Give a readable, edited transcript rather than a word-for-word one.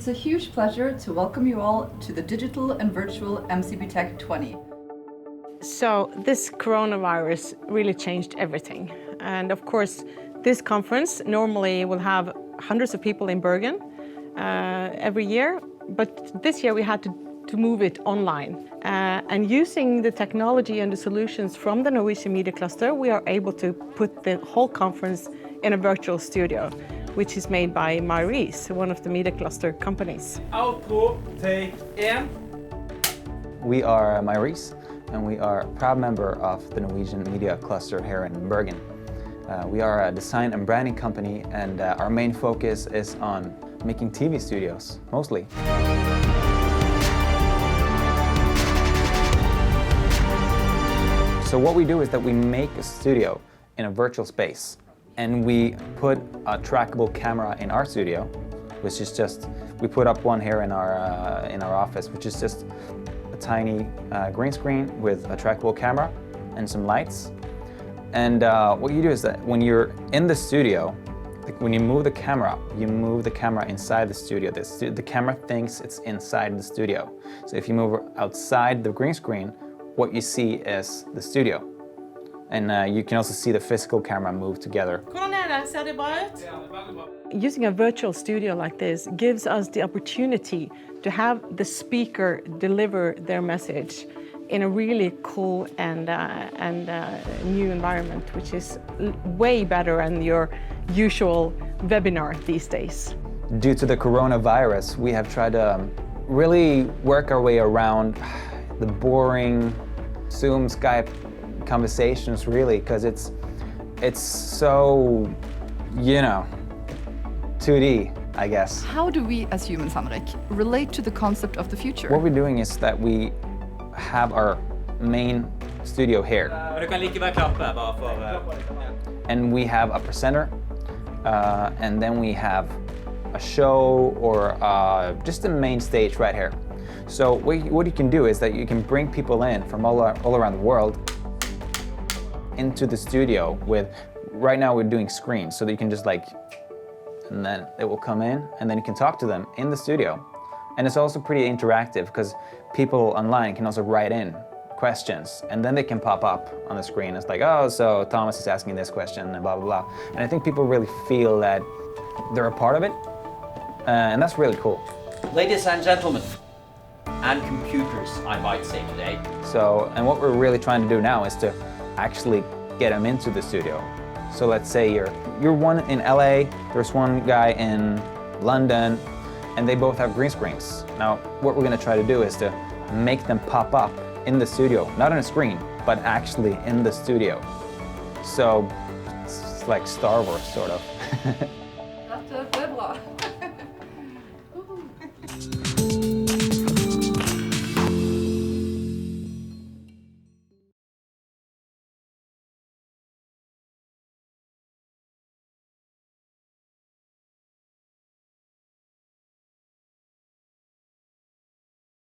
It's a huge pleasure to welcome you all to the Digital and Virtual MCB Tech 20. So this coronavirus really changed everything. And of course, this conference normally will have hundreds of people in Bergen every year, but this year we had to move it online. And using the technology and the solutions from the Norwegian Media Cluster, we are able to put the whole conference in a virtual studio, which is made by Myreze, one of the Media Cluster companies. Outro, take 1. We are Myreze, and we are a proud member of the Norwegian Media Cluster here in Bergen. We are a design and branding company, and our main focus is on making TV studios, mostly. So what we do is that we make a studio in a virtual space, and we put a trackable camera in our studio, which is just, we put up one here in our office, which is just a tiny green screen with a trackable camera and some lights. And what you do is that when you're in the studio, like when you move the camera inside the studio. The camera thinks it's inside the studio. So if you move outside the green screen, what you see is the studio. And you can also see the physical camera move together. Using a virtual studio like this gives us the opportunity to have the speaker deliver their message in a really cool and new environment, which is way better than your usual webinar these days. Due to the coronavirus, we have tried to really work our way around the boring Zoom, Skype conversations, really, because it's so, 2D, I guess. How do we as humans, Henrik, relate to the concept of the future? What we're doing is that we have our main studio here. And we have a presenter, and then we have a show or just the main stage right here. So what you can do is that you can bring people in from all around the world into the studio with, right now we're doing screens, so that you can just and then it will come in, and then you can talk to them in the studio. And it's also pretty interactive because people online can also write in questions, and then they can pop up on the screen. It's like, oh, so Thomas is asking this question, and blah, blah, blah. And I think people really feel that they're a part of it, and that's really cool. Ladies and gentlemen, and computers, I might say today. So, and what we're really trying to do now is to actually get them into the studio. So let's say you're one in LA, there's one guy in London, and they both have green screens. Now, what we're gonna try to do is to make them pop up in the studio, not on a screen, but actually in the studio. So it's like Star Wars, sort of. Dette ble bra.